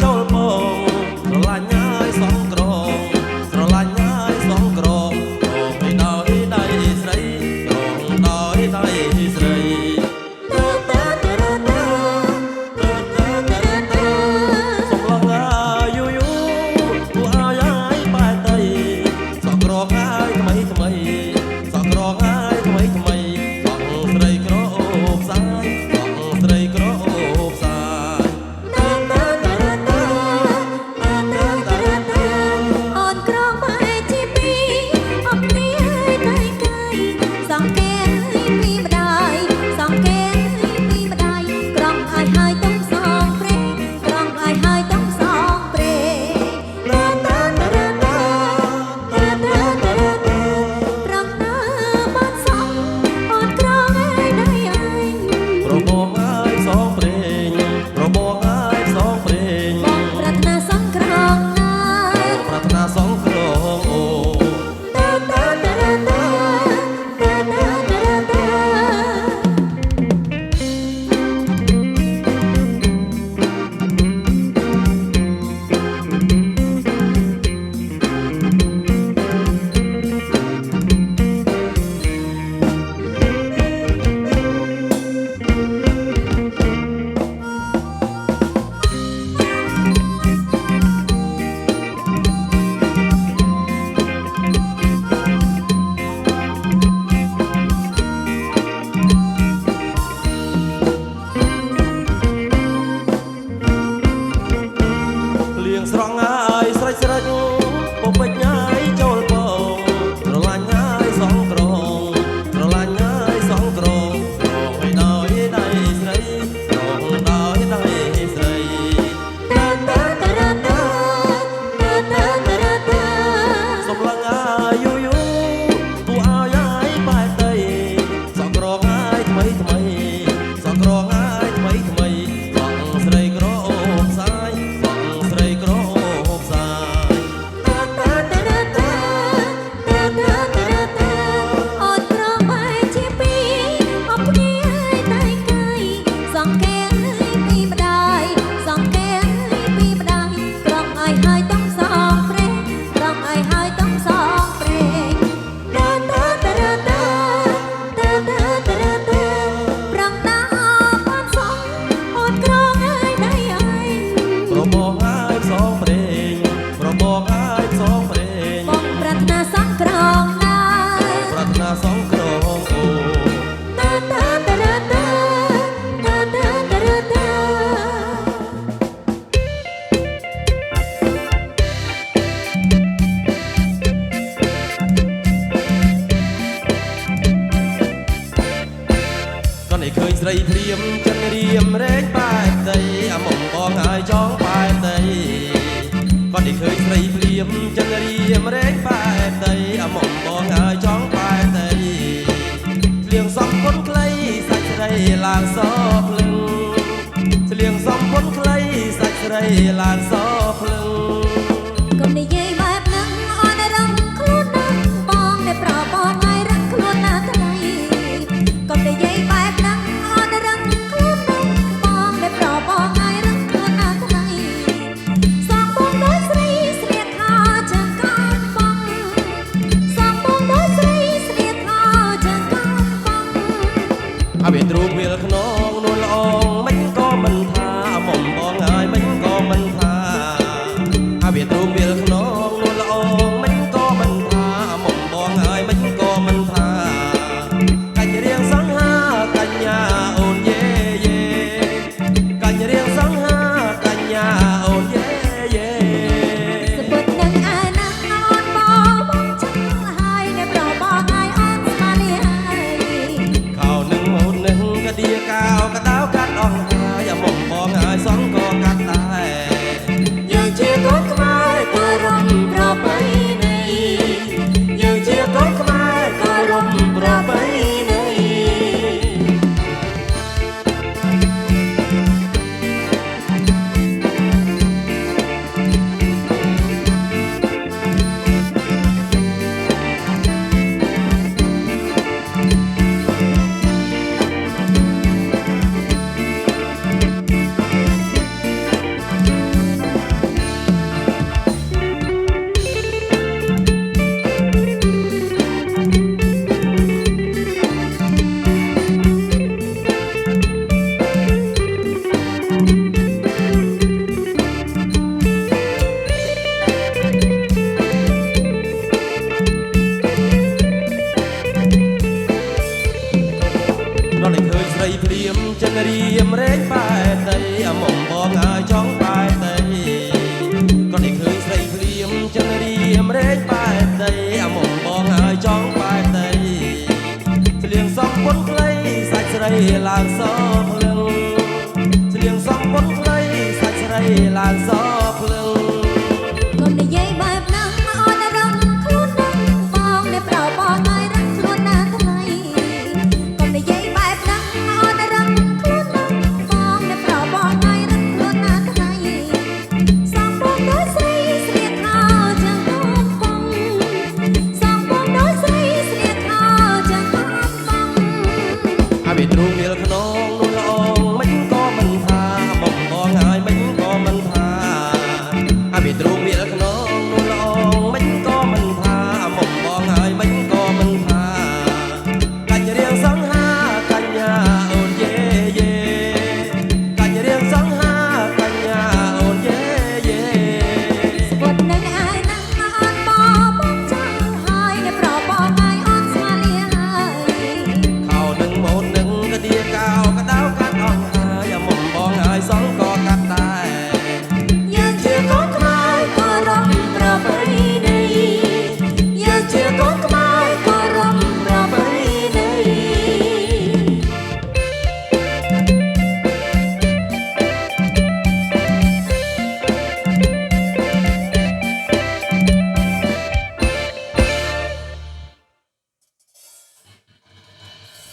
ចូលបងស្រឡាញ់ហើយសងក្រងស្រឡាញ់ហើយសងក្រងរងដោយដៃស្រីរងដោយដៃស្រីសំឡងយូយូគួរឲ្យហើយបែកទៅសក់ក្រងហើយថ្មីថ្មីសក់ក្រងហើយថ្មីថ្មីសក់ស្រីក្រអូបសាយសក់ស្រីក្រអូបសាយអូនក្រងបែកជាពីរអបនេះតែកាយសង្កេតពីម្ដាយសង្កេតពីម្ដាយក្រងឲ្យហើយต้องសងព្រេងក្រងឲ្យហើយต้องសងព្រេងប្រងណាបានសងអូនក្រងឲ្យដៃអញប្របងហើយសងព្រេងប្របងហើយសងព្រេងបងប្រាថ្នាសងក្រងណាប្រាថ្នាសងក្រងអូលៀងស្រងហើយស្រេចស្រេចពពេញហើយចូលបងស្រឡាញ់ហើយសងក្រងស្រឡាញ់ហើយសងក្រងរងដោយដៃស្រីរងដោយដៃស្រីសំឡងហើយយូយូគួរឲ្យហើយបែកទៅសក់ក្រងហើយថ្មីថ្មីសក់ក្រងហើយថ្មីថ្មីសក់ស្រីក្រអូបសាយសក់ស្រីក្រអូបសាយអូនក្រងបែកជាពីរអបនេះតែកាយសង្កេតពីម្ដាយសង្កេតពីម្ដាយក្រងឲ្យហើយต้องសងព្រេងក្រងឲ្យហើយต้องសងព្រេងប្រងណាបានសងអូនក្រងឲ្យដៃអញប្របងហើយសងព្រេងប្របងហើយសងព្រេងបងប្រាថ្នាសងក្រងណាប្រាថ្នាសងក្រងអូក៏នេះឃើញស្រីព្រាមចិនរៀមរែងបែកដីអាមុំបងហើយចង់បែកដីក៏នេះឃើញស្រីព្រាមចិនរៀមរែងបែកដីអាមុំបងហើយចង់បែកដីស្លៀងសំពន់ខ្លីសាច់ស្រីឡើងសភ្លឹងស្លៀងសំពន់ខ្លីសាច់ស្រីឡើងសភ្លឹងកុំនិយាយបែបហ្នឹងអូនរំខ្លួនណាស់បងដែលប្របងឲ្យរំខ្លួនណាស់ថ្លៃកុំនិយាយបែបហ្នឹងអូនរំខ្លួនណាស់បងដែលប្របងឲ្យរំខ្លួនណាស់ថ្លៃសងបងដោយស្រីស្រៀតខោជើងកោតបងសងបងដោយស្រីស្រៀតខោជើងកោតបង អាវាទ្រូងវាលខ្នងនួនល្អងមិនក៏មិនថាមុំបងហើយមិនក៏មិនថា ភ្លឹង